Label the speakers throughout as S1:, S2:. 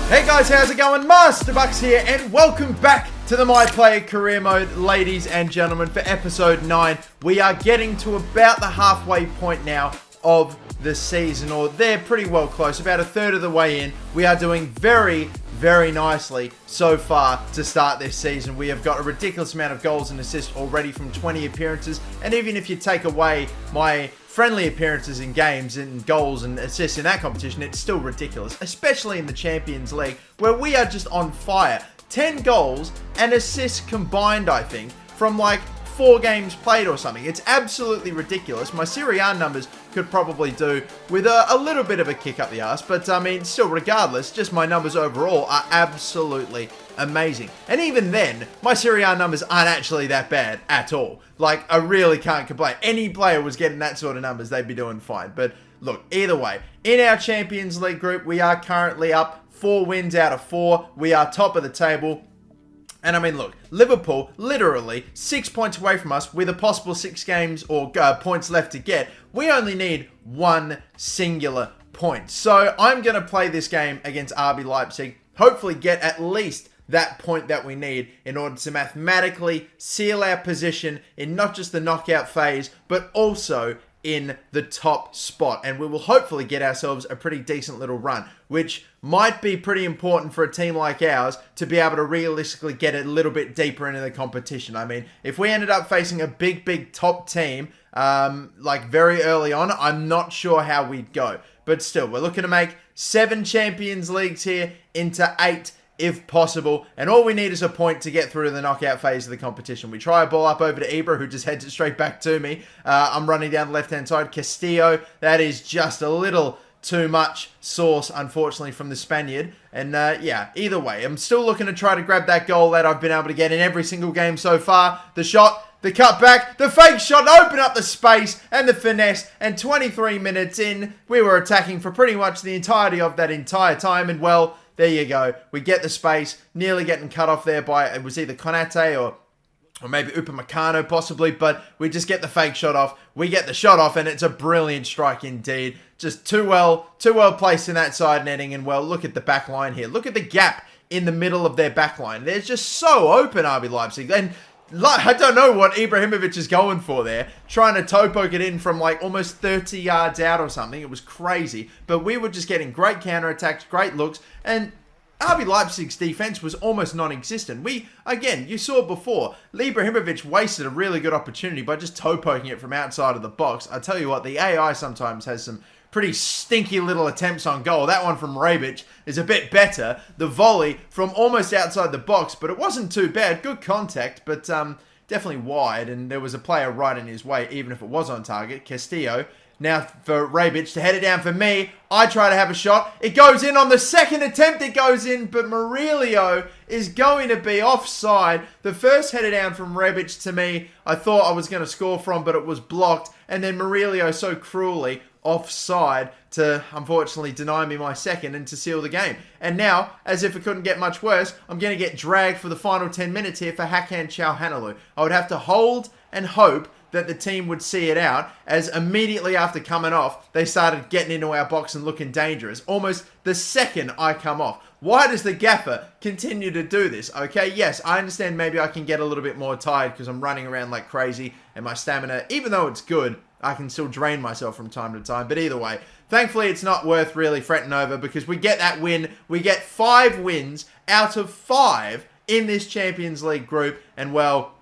S1: Hey guys, how's it going? MasterBucks here, and welcome back to the My Player Career Mode, ladies and gentlemen, for episode 9. We are getting to about the halfway point now of the season, or they're pretty well close, about a third of the way in. We are doing very nicely so far to start this season. We have got a ridiculous amount of goals and assists already from 20 appearances, and even if you take away my friendly appearances in games and goals and assists in that competition, it's still ridiculous, especially in the Champions League, where we are just on fire. 10 goals and assists combined, I think, from like 4 games played or something. It's absolutely ridiculous. My Serie A numbers could probably do with a little bit of a kick up the arse, but I mean, still, regardless, just my numbers overall are absolutely amazing. And even then, my Serie A numbers aren't actually that bad at all. Like, I really can't complain. Any player was getting that sort of numbers, they'd be doing fine. But look, either way, in our Champions League group, we are currently up 4 wins out of 4. We are top of the table. And I mean, look, Liverpool, literally 6 points away from us with a possible 6 games or points left to get. We only need 1 singular point. So I'm going to play this game against RB Leipzig, hopefully get at least that point that we need in order to mathematically seal our position in not just the knockout phase, but also in the top spot. And we will hopefully get ourselves a pretty decent little run, which might be pretty important for a team like ours to be able to realistically get a little bit deeper into the competition. I mean, if we ended up facing a big top team, like very early on, I'm not sure how we'd go. But still, we're looking to make 7 Champions Leagues here into 8 if possible, and all we need is a point to get through to the knockout phase of the competition. We try a ball up over to Ibra, who just heads it straight back to me. I'm running down the left-hand side. Castillo, that is just a little too much sauce, unfortunately, from the Spaniard. And yeah, either way, I'm still looking to try to grab that goal that I've been able to get in every single game so far. The shot, the cutback, the fake shot, open up the space, and the finesse. And 23 minutes in, we were attacking for pretty much the entirety of that entire time. And well, there you go. We get the space, nearly getting cut off there by, it was either Konate or maybe Upamecano possibly, but we just get the fake shot off. We get the shot off, and it's a brilliant strike indeed. Just too well placed in that side netting. And well, look at the back line here. Look at the gap in the middle of their back line. They're just so open, RB Leipzig. And I don't know what Ibrahimovic is going for there, trying to toe poke it in from like almost 30 yards out or something. It was crazy, but we were just getting great counterattacks, great looks, and RB Leipzig's defense was almost non-existent. Again, you saw before, Ibrahimovic wasted a really good opportunity by just toe poking it from outside of the box. I tell you what, the AI sometimes has some pretty stinky little attempts on goal. That one from Rebic is a bit better. The volley from almost outside the box, but it wasn't too bad. Good contact, but definitely wide, and there was a player right in his way, even if it was on target. Castillo. Now for Rebic to head it down for me. I try to have a shot. It goes in on the second attempt. It goes in, but Murillo is going to be offside. The first header down from Rebic to me, I thought I was going to score from, but it was blocked. And then Murillo so cruelly offside to unfortunately deny me my second and to seal the game. And now, as if it couldn't get much worse, I'm going to get dragged for the final 10 minutes here for Hakan Çalhanoğlu. I would have to hold and hope that the team would see it out, as immediately after coming off, they started getting into our box and looking dangerous. Almost the second I come off. Why does the gaffer continue to do this? Okay, yes, I understand maybe I can get a little bit more tired because I'm running around like crazy and my stamina, even though it's good, I can still drain myself from time to time. But either way, thankfully it's not worth really fretting over because we get that win. We get 5 wins out of 5 in this Champions League group. And well,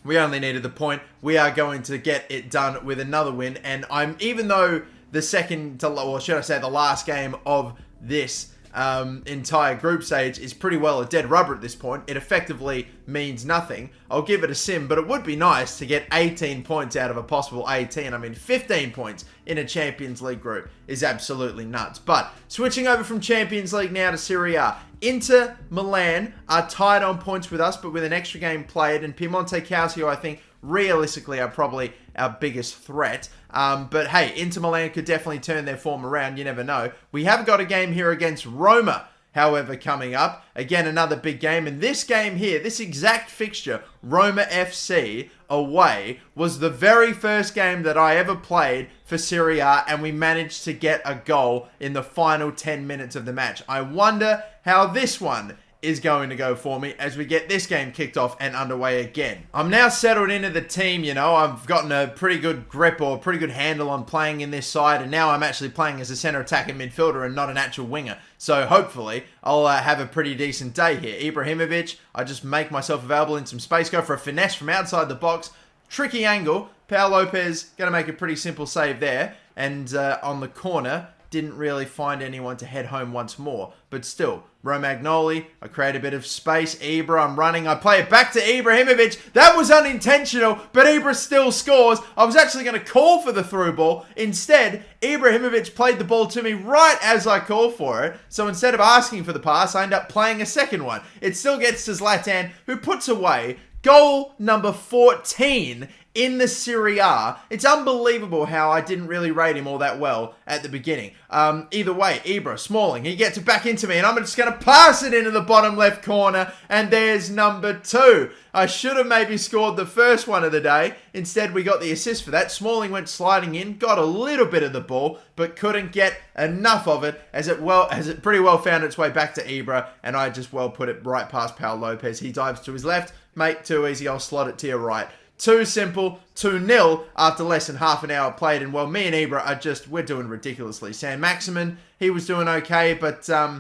S1: we only needed the point. We are going to get it done with another win. And even though the second to, or should I say the last game of this entire group stage is pretty well a dead rubber at this point, it effectively means nothing. I'll give it a sim, but it would be nice to get 18 points out of a possible 18. I mean, 15 points in a Champions League group is absolutely nuts. But switching over from Champions League now to Serie A. Inter Milan are tied on points with us, but with an extra game played, and Piemonte Calcio, I think, realistically are probably our biggest threat. But hey, Inter Milan could definitely turn their form around. You never know. We have got a game here against Roma. however, coming up. Again, another big game. And this game here, this exact fixture, Roma FC away, was the very first game that I ever played for Serie A, and we managed to get a goal in the final 10 minutes of the match. I wonder how this one is going to go for me as we get this game kicked off and underway again. I'm now settled into the team, you know. I've gotten a pretty good grip or a pretty good handle on playing in this side, and now I'm actually playing as a center attacking midfielder and not an actual winger. So hopefully I'll have a pretty decent day here. Ibrahimovic, I just make myself available in some space, go for a finesse from outside the box. Tricky angle. Pau Lopez going to make a pretty simple save there. And on the corner, didn't really find anyone to head home once more. But still, Romagnoli, I create a bit of space. Ibra, I'm running. I play it back to Ibrahimovic. That was unintentional, but Ibra still scores. I was actually going to call for the through ball. Instead, Ibrahimovic played the ball to me right as I called for it. So instead of asking for the pass, I end up playing a second one. It still gets to Zlatan, who puts away goal number 14 in the Serie A. It's unbelievable how I didn't really rate him all that well at the beginning. Either way, Ibra, Smalling, he gets it back into me, and I'm just going to pass it into the bottom left corner, and there's number 2. I should have maybe scored the first one of the day. Instead, we got the assist for that. Smalling went sliding in, got a little bit of the ball, but couldn't get enough of it as it pretty well found its way back to Ibra, and I just well put it right past Pau Lopez. He dives to his left. Mate, too easy. I'll slot it to your right. Too simple, 2-0 after less than half an hour played. And, well, me and Ibra are we're doing ridiculously. Sam Maximin, he was doing okay, but I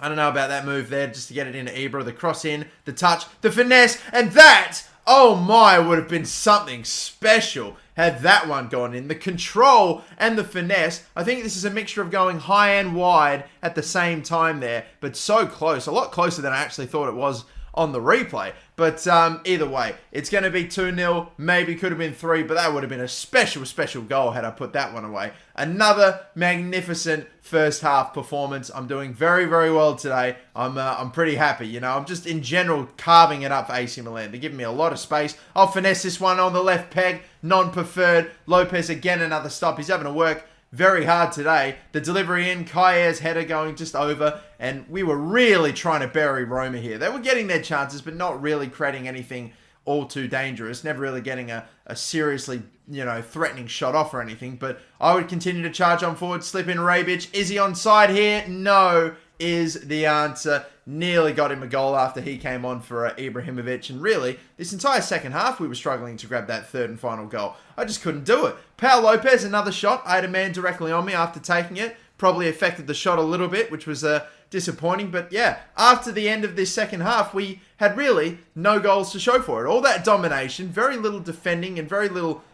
S1: don't know about that move there, just to get it into Ibra. The cross in, the touch, the finesse, and that, oh my, would have been something special had that one gone in. The control and the finesse, I think this is a mixture of going high and wide at the same time there, but so close, a lot closer than I actually thought it was on the replay. But either way, it's going to be 2-0. Maybe could have been 3, but that would have been a special, special goal had I put that one away. Another magnificent first half performance. I'm doing very, very well today. I'm pretty happy. You know, I'm just in general carving it up for AC Milan. They're giving me a lot of space. I'll finesse this one on the left peg. Non-preferred. Lopez again, another stop. He's having to work very hard today. The delivery in, Kair's header going just over, and we were really trying to bury Roma here. They were getting their chances, but not really creating anything all too dangerous. Never really getting a seriously, you know, threatening shot off or anything. But I would continue to charge on forward, slip in Rebic. Is he onside here? No, is the answer. Nearly got him a goal after he came on for Ibrahimovic. And really, this entire second half, we were struggling to grab that third and final goal. I just couldn't do it. Pau Lopez, another shot. I had a man directly on me after taking it. Probably affected the shot a little bit, which was disappointing. But yeah, after the end of this second half, we had really no goals to show for it. All that domination, very little defending, and very little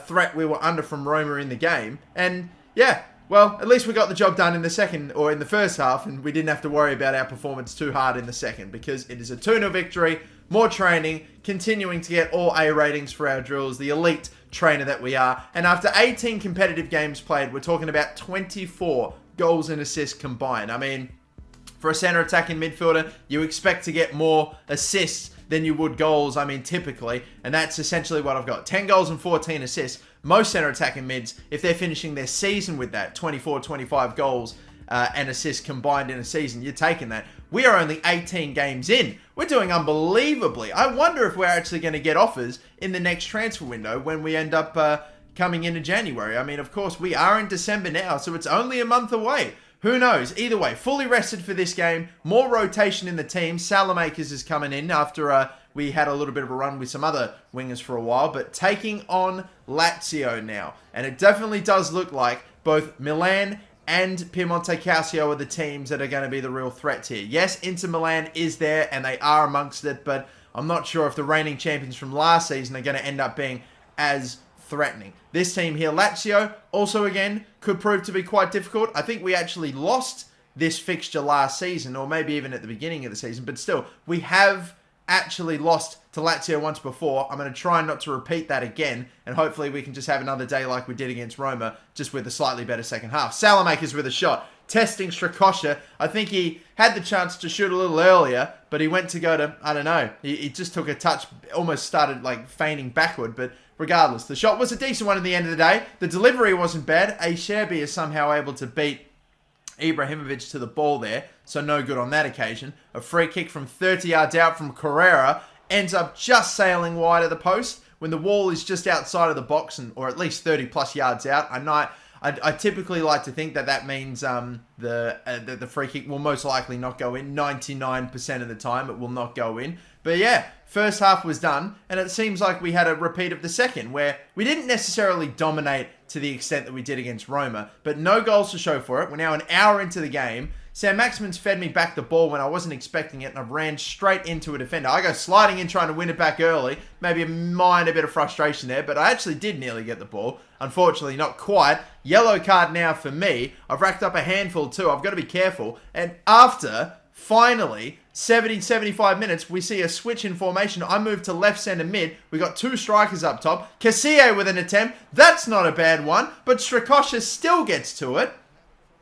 S1: threat we were under from Roma in the game. And yeah, well, at least we got the job done in the second, or in the first half, and we didn't have to worry about our performance too hard in the second, because it is a 2-0 victory, more training, continuing to get all A ratings for our drills, the elite trainer that we are. And after 18 competitive games played, we're talking about 24 goals and assists combined. I mean, for a center attacking midfielder, you expect to get more assists than you would goals, I mean, typically. And that's essentially what I've got. 10 goals and 14 assists. Most center attacking mids, if they're finishing their season with that, 24, 25 goals and assists combined in a season, you're taking that. We are only 18 games in. We're doing unbelievably. I wonder if we're actually going to get offers in the next transfer window when we end up coming into January. I mean, of course, we are in December now, so it's only a month away. Who knows? Either way, fully rested for this game. More rotation in the team. Salamakers is coming in after we had a little bit of a run with some other wingers for a while. But taking on Lazio now. And it definitely does look like both Milan and Piemonte Calcio are the teams that are going to be the real threats here. Yes, Inter Milan is there and they are amongst it. But I'm not sure if the reigning champions from last season are going to end up being as threatening. This team here, Lazio, also again, could prove to be quite difficult. I think we actually lost this fixture last season, or maybe even at the beginning of the season, but still, we have actually lost to Lazio once before. I'm going to try not to repeat that again, and hopefully we can just have another day like we did against Roma, just with a slightly better second half. Salamakers with a shot, testing Strakosha. I think he had the chance to shoot a little earlier, but he went to go to, I don't know, he just took a touch, almost started like feigning backward, but regardless, the shot was a decent one at the end of the day. The delivery wasn't bad. Acerbi is somehow able to beat Ibrahimovic to the ball there, so no good on that occasion. A free kick from 30 yards out from Carrera ends up just sailing wide of the post when the wall is just outside of the box, or at least 30 plus yards out. I typically like to think that means the free kick will most likely not go in. 99% of the time it will not go in. But yeah, first half was done, and it seems like we had a repeat of the second, where we didn't necessarily dominate to the extent that we did against Roma, but no goals to show for it. We're now an hour into the game. Sam Maximin's fed me back the ball when I wasn't expecting it, and I've ran straight into a defender. I go sliding in trying to win it back early. Maybe a minor bit of frustration there, but I actually did nearly get the ball. Unfortunately, not quite. Yellow card now for me. I've racked up a handful too. I've got to be careful. And after, finally, 75 minutes, we see a switch in formation. I move to left centre mid. We got two strikers up top. Casilla with an attempt. That's not a bad one, but Strakosha still gets to it.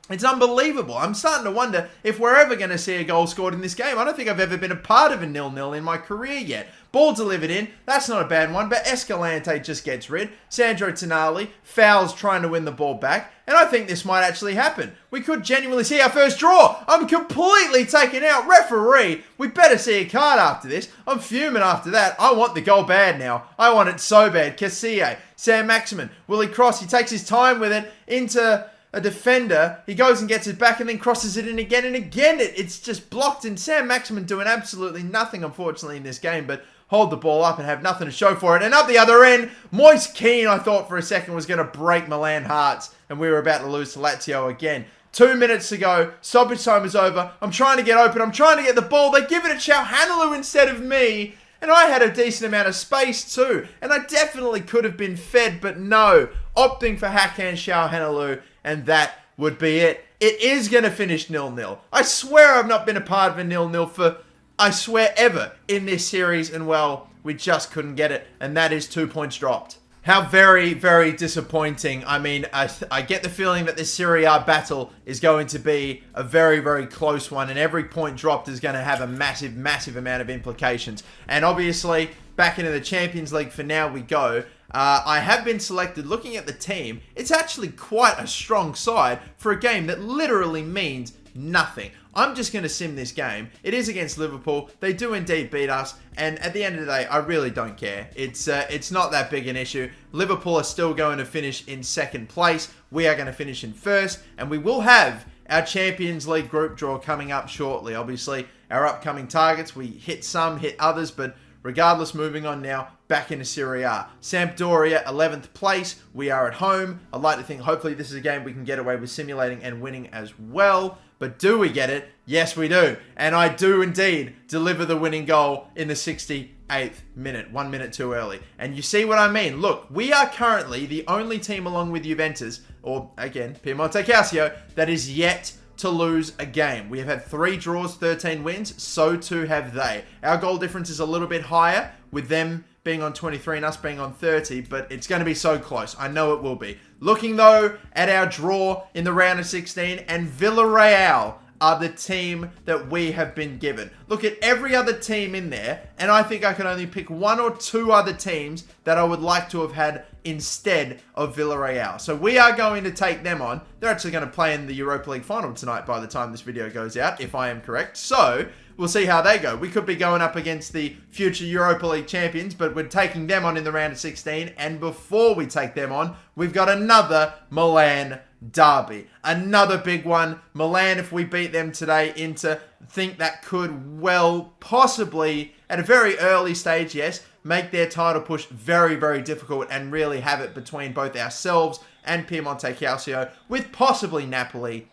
S1: It's unbelievable. I'm starting to wonder if we're ever going to see a goal scored in this game. I don't think I've ever been a part of a 0-0 in my career yet. Ball delivered in. That's not a bad one, but Escalante just gets rid. Sandro Tonali fouls trying to win the ball back, and I think this might actually happen. We could genuinely see our first draw. I'm completely taken out. Referee, we better see a card after this. I'm fuming after that. I want the goal bad now. I want it so bad. Casilla, Sam Maximin, will he cross? He takes his time with it into a defender. He goes and gets it back and then crosses it in again and again. It's just blocked, and Sam Maximin doing absolutely nothing, unfortunately, in this game, but hold the ball up and have nothing to show for it. And up the other end, Moise Kean, I thought for a second, was going to break Milan hearts, and we were about to lose to Lazio again. 2 minutes to go. Stoppage time is over. I'm trying to get open. I'm trying to get the ball. They give it to Calhanoglu instead of me. And I had a decent amount of space too. And I definitely could have been fed, but no. Opting for Hakan Calhanoglu, and that would be it. It is going to finish 0-0. I swear I've not been a part of a 0-0 for, I swear, ever in this series. And well, we just couldn't get it. And that is 2 points dropped. How very, very disappointing. I mean, I get the feeling that this Serie A battle is going to be a very, very close one, and every point dropped is going to have a massive, massive amount of implications. And obviously, back into the Champions League for now we go. I have been selected. Looking at the team, it's actually quite a strong side for a game that literally means nothing. I'm just going to sim this game. It is against Liverpool. They do indeed beat us. And at the end of the day, I really don't care. It's not that big an issue. Liverpool are still going to finish in second place. We are going to finish in first. And we will have our Champions League group draw coming up shortly. Obviously, our upcoming targets, we hit some, hit others. But regardless, moving on now, back into Serie A. Sampdoria, 11th place. We are at home. I'd like to think, hopefully, this is a game we can get away with simulating and winning as well. But do we get it? Yes, we do. And I do indeed deliver the winning goal in the 68th minute. 1 minute too early. And you see what I mean. Look, we are currently the only team along with Juventus, or again, Piemonte Calcio, that is yet to lose a game. We have had 3 draws, 13 wins. So too have they. Our goal difference is a little bit higher with them being on 23 and us being on 30, but it's going to be so close. I know it will be. Looking, though, at our draw in the round of 16, and Villarreal are the team that we have been given. Look at every other team in there, and I think I can only pick 1 or 2 other teams that I would like to have had instead of Villarreal. So we are going to take them on. They're actually going to play in the Europa League final tonight by the time this video goes out, if I am correct. So we'll see how they go. We could be going up against the future Europa League champions, but we're taking them on in the round of 16. And before we take them on, we've got another Milan derby. Another big one. Milan, if we beat them today, Inter, think that could well possibly, at a very early stage, yes, make their title push very, very difficult and really have it between both ourselves and Piemonte Calcio, with possibly Napoli.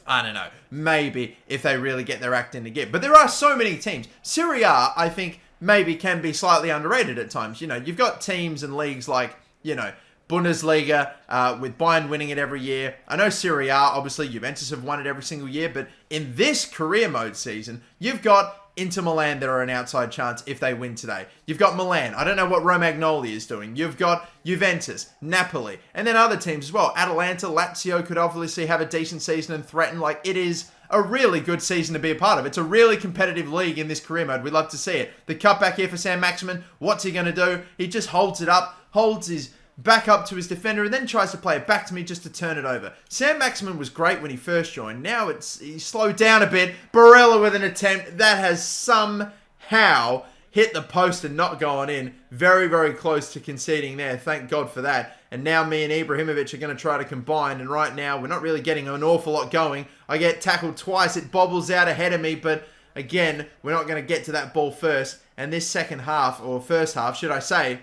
S1: I don't know. Maybe if they really get their act in again. But there are so many teams. Serie A, I think, maybe can be slightly underrated at times. You know, you've got teams and leagues like, you know, Bundesliga, with Bayern winning it every year. I know Serie A, obviously, Juventus have won it every single year. But in this career mode season, you've got Inter Milan that are an outside chance if they win today. You've got Milan. I don't know what Romagnoli is doing. You've got Juventus, Napoli, and then other teams as well. Atalanta, Lazio could obviously have a decent season and threaten. Like, it is a really good season to be a part of. It's a really competitive league in this career mode. We'd love to see it. The cutback here for Sam Maximin. What's he going to do? He just holds it up, holds his back up to his defender, and then tries to play it back to me just to turn it over. Sam Maximin was great when he first joined. Now he's slowed down a bit. Barella with an attempt that has somehow hit the post and not gone in. Very, very close to conceding there. Thank God for that. And now me and Ibrahimovic are going to try to combine. And right now, we're not really getting an awful lot going. I get tackled twice. It bobbles out ahead of me. But again, we're not going to get to that ball first. And this second half, or first half, should I say,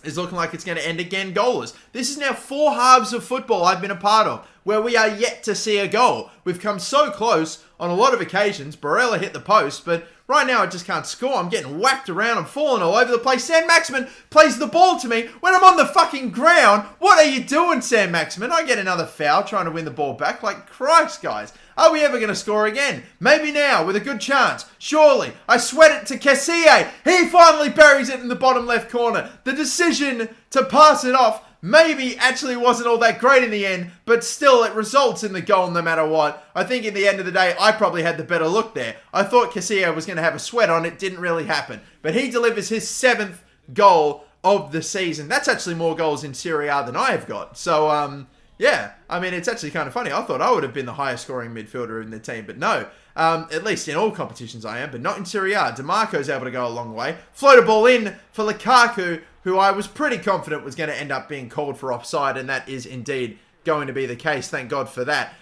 S1: is looking like it's going to end again goalless. This is now 4 halves of football I've been a part of, where we are yet to see a goal. We've come so close on a lot of occasions. Barella hit the post, but right now I just can't score. I'm getting whacked around. I'm falling all over the place. Sam Maximin plays the ball to me when I'm on the fucking ground. What are you doing, Sam Maximin? I get another foul trying to win the ball back. Like, Christ, guys. Are we ever going to score again? Maybe now, with a good chance. Surely. I sweat it to Kessie. He finally buries it in the bottom left corner. The decision to pass it off maybe actually wasn't all that great in the end, but still it results in the goal no matter what. I think in the end of the day, I probably had the better look there. I thought Kessie was going to have a sweat on it. Didn't really happen. But he delivers his 7th goal of the season. That's actually more goals in Serie A than I have got. So, yeah, I mean, it's actually kind of funny. I thought I would have been the highest scoring midfielder in the team, but no. At least in all competitions I am, but not in Serie A. DeMarco's able to go a long way. Float a ball in for Lukaku, who I was pretty confident was going to end up being called for offside, and that is indeed going to be the case. Thank God for that.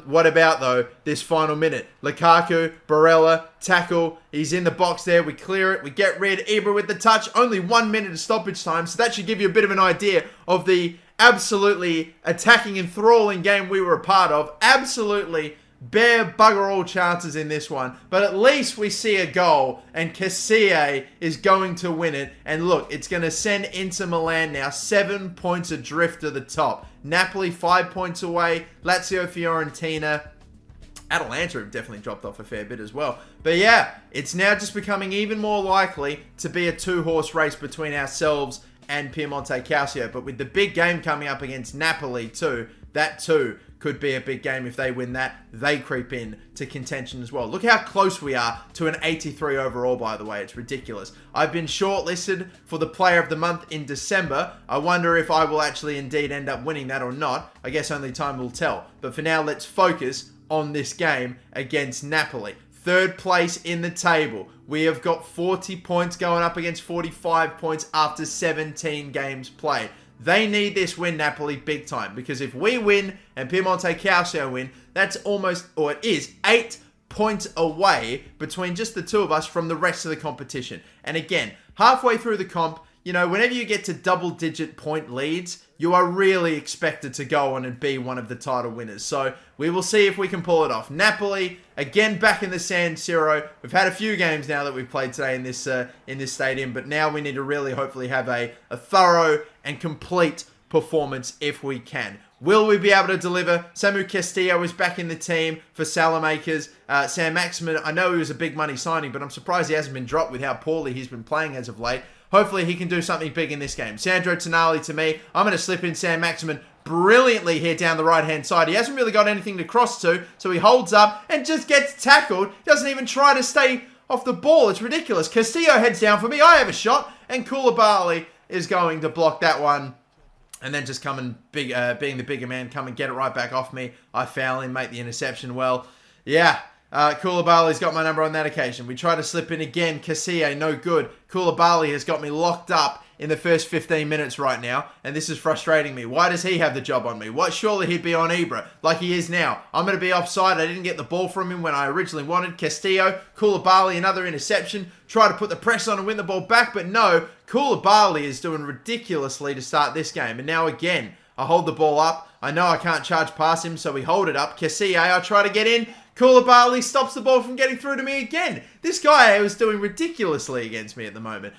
S1: What about, though, this final minute? Lukaku, Barella, tackle. He's in the box there. We clear it. We get rid. Ibra with the touch. Only 1 minute of stoppage time, so that should give you a bit of an idea of the absolutely attacking, enthralling game we were a part of. Absolutely bare bugger all chances in this one, but at least we see a goal, and Kessie is going to win it. And look, it's going to send Inter Milan now 7 points adrift to the top. Napoli 5 points away. Lazio, Fiorentina, Atalanta have definitely dropped off a fair bit as well. But yeah, it's now just becoming even more likely to be a 2-horse race between ourselves and Piemonte Calcio. But with the big game coming up against Napoli too, that too could be a big game. If they win that, they creep in to contention as well. Look how close we are to an 83 overall, by the way. It's ridiculous. I've been shortlisted for the Player of the Month in December. I wonder if I will actually indeed end up winning that or not. I guess only time will tell. But for now, let's focus on this game against Napoli. 3rd place in the table. We have got 40 points going up against 45 points after 17 games played. They need this win, Napoli, big time. Because if we win and Piemonte Calcio win, that's almost, or it is, 8 points away between just the two of us from the rest of the competition. And again, halfway through the comp, you know, whenever you get to double-digit point leads, you are really expected to go on and be one of the title winners. So we will see if we can pull it off. Napoli, again, back in the San Siro. We've had a few games now that we've played today in this stadium, but now we need to really hopefully have a thorough and complete performance if we can. Will we be able to deliver? Samu Castillo is back in the team for Salamakers. Sam Maximin, I know he was a big money signing, but I'm surprised he hasn't been dropped with how poorly he's been playing as of late. Hopefully he can do something big in this game. Sandro Tonali to me. I'm going to slip in Sam Maximin brilliantly here down the right-hand side. He hasn't really got anything to cross to, so he holds up and just gets tackled. Doesn't even try to stay off the ball. It's ridiculous. Castillo heads down for me. I have a shot, and Koulibaly is going to block that one. And then just come and, being the bigger man, come and get it right back off me. I foul him, make the interception well. Yeah. Koulibaly's got my number on that occasion. We try to slip in again. Kessie, no good. Koulibaly has got me locked up in the first 15 minutes right now, and this is frustrating me. Why does he have the job on me? What? Surely he'd be on Ibra, like he is now. I'm going to be offside. I didn't get the ball from him when I originally wanted. Castillo, Koulibaly, another interception. Try to put the press on and win the ball back, but no. Koulibaly is doing ridiculously to start this game, and now again, I hold the ball up. I know I can't charge past him, so we hold it up. Kessie, I try to get in. Koulibaly stops the ball from getting through to me again. This guy is doing ridiculously against me at the moment.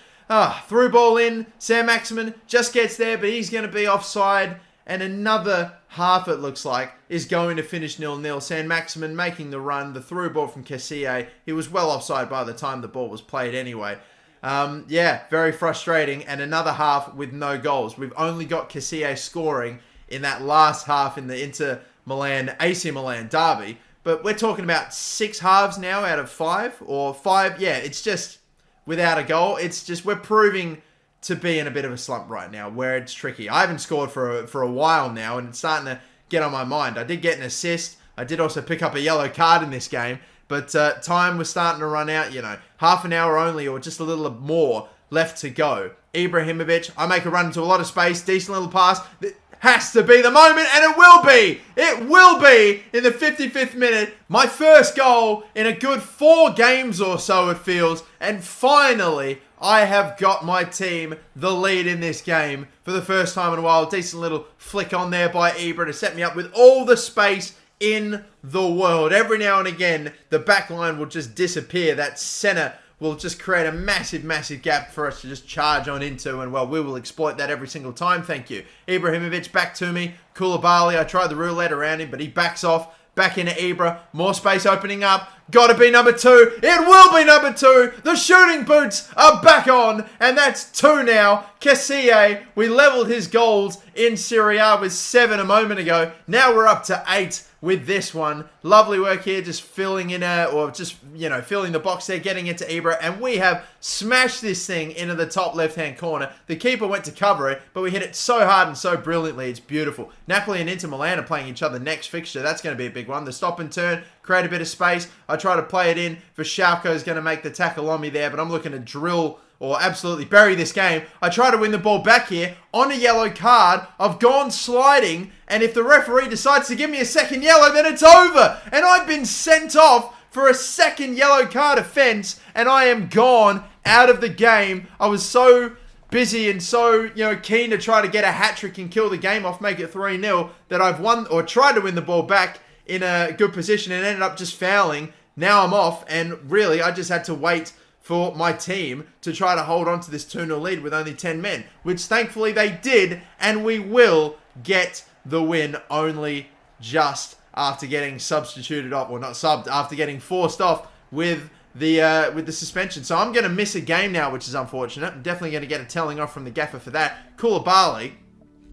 S1: Through ball in. Sam Maximin just gets there, but he's going to be offside. And another half, it looks like, is going to finish 0-0. Sam Maximin making the run. The through ball from Kessie. He was well offside by the time the ball was played anyway. Yeah, very frustrating. And another half with no goals. We've only got Kessie scoring in that last half in the Inter Milan, AC Milan derby. But we're talking about 6 halves now out of 5 or 5. Yeah, it's just without a goal. It's just we're proving to be in a bit of a slump right now where it's tricky. I haven't scored for a while now, and it's starting to get on my mind. I did get an assist. I did also pick up a yellow card in this game, but time was starting to run out, half an hour only or just a little more left to go. Ibrahimovic, I make a run into a lot of space, decent little pass. It has to be the moment, and it will be. It will be in the 55th minute. My first goal in a good 4 games or so, it feels. And finally, I have got my team the lead in this game for the first time in a while. Decent little flick on there by Ibra to set me up with all the space in the world. Every now and again, the back line will just disappear. That center will just create a massive, massive gap for us to just charge on into. And, well, we will exploit that every single time. Thank you. Ibrahimovic back to me. Koulibaly, I tried the roulette around him, but he backs off. Back into Ibra. More space opening up. Got to be number 2. It will be number 2. The shooting boots are back on. And that's 2 now. Kessie, we leveled his goals in Serie A with 7 a moment ago. Now we're up to 8 with this one. Lovely work here, just filling in filling the box there, getting into Ibra, and we have smashed this thing into the top left-hand corner. The keeper went to cover it, but we hit it so hard and so brilliantly. It's beautiful. Napoli and Inter Milan are playing each other next fixture. That's going to be a big one. The stop and turn, create a bit of space. I try to play it in. Vashalko is going to make the tackle on me there, but I'm looking to drill or absolutely bury this game. I try to win the ball back here on a yellow card. I've gone sliding, and if the referee decides to give me a second yellow, then it's over. And I've been sent off for a second yellow card offense, and I am gone out of the game. I was so busy and so, keen to try to get a hat-trick and kill the game off, make it 3-0, that I've won or tried to win the ball back in a good position and ended up just fouling. Now I'm off, and really, I just had to wait for my team to try to hold on to this 2-0 lead with only 10 men, which thankfully they did, and we will get the win only just after getting substituted off, or not subbed, after getting forced off with the suspension. So I'm going to miss a game now, which is unfortunate. I'm definitely going to get a telling off from the gaffer for that. Koulibaly,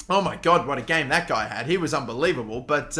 S1: oh my God, what a game that guy had. He was unbelievable, but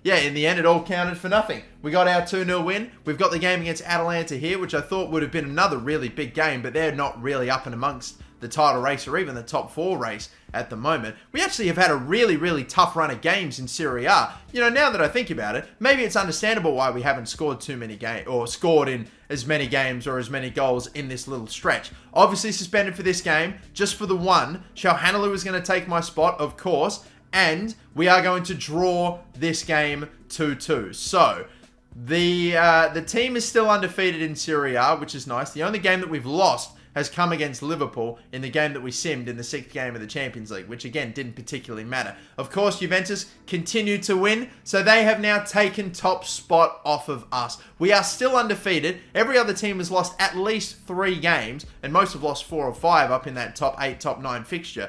S1: yeah, in the end, it all counted for nothing. We got our 2-0 win. We've got the game against Atalanta here, which I thought would have been another really big game, but they're not really up and amongst the title race or even the top 4 race at the moment. We actually have had a really, really tough run of games in Serie A. Now that I think about it, maybe it's understandable why we haven't scored too many games or scored in as many games or as many goals in this little stretch. Obviously suspended for this game, just for the one. Çalhanoğlu is going to take my spot, of course, and we are going to draw this game 2-2. So, the team is still undefeated in Serie A, which is nice. The only game that we've lost has come against Liverpool in the game that we simmed in the 6th game of the Champions League, which again didn't particularly matter. Of course, Juventus continued to win, so they have now taken top spot off of us. We are still undefeated. Every other team has lost at least 3 games, and most have lost 4 or 5 up in that top 8, top 9 fixture.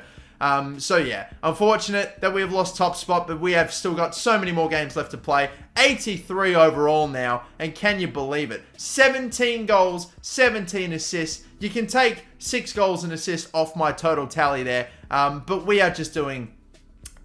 S1: So yeah, unfortunate that we have lost top spot, but we have still got so many more games left to play. 83 overall now, and can you believe it? 17 goals, 17 assists. You can take 6 goals and assists off my total tally there, but we are just doing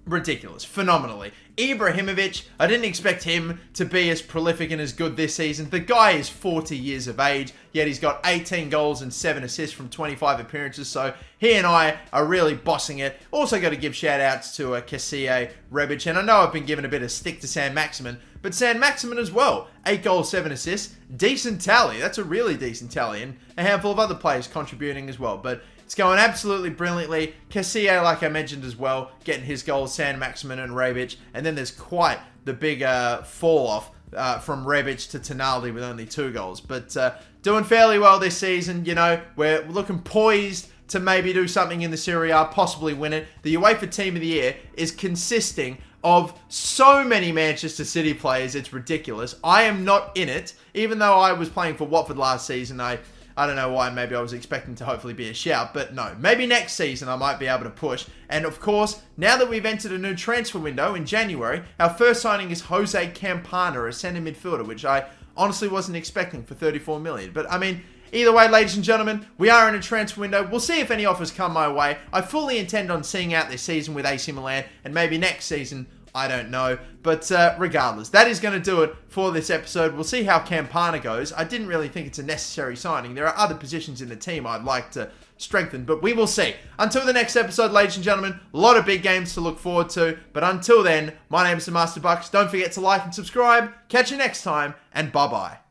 S1: ridiculous, phenomenally. Ibrahimovic, I didn't expect him to be as prolific and as good this season. The guy is 40 years of age, yet he's got 18 goals and 7 assists from 25 appearances, so he and I are really bossing it. Also got to give shout-outs to Kessie, Rebic, and I know I've been giving a bit of stick to Saint-Maximin, but Saint-Maximin as well. 8 goals, 7 assists. Decent tally. That's a really decent tally, and a handful of other players contributing as well, but it's going absolutely brilliantly. Kessie, like I mentioned as well, getting his goals, Saint-Maximin and Rebic. And then there's quite the big fall-off from Rebic to Tonali with only 2 goals. But doing fairly well this season, We're looking poised to maybe do something in the Serie A, possibly win it. The UEFA Team of the Year is consisting of so many Manchester City players, it's ridiculous. I am not in it, even though I was playing for Watford last season. I don't know why, maybe I was expecting to hopefully be a shout, but no. Maybe next season I might be able to push. And of course, now that we've entered a new transfer window in January, our first signing is Jose Campana, a centre midfielder, which I honestly wasn't expecting for 34 million. But I mean, either way, ladies and gentlemen, we are in a transfer window. We'll see if any offers come my way. I fully intend on seeing out this season with AC Milan, and maybe next season I don't know. But regardless, that is going to do it for this episode. We'll see how Campana goes. I didn't really think it's a necessary signing. There are other positions in the team I'd like to strengthen, but we will see. Until the next episode, ladies and gentlemen, a lot of big games to look forward to. But until then, my name is the MasterBucks. Don't forget to like and subscribe. Catch you next time, and bye-bye.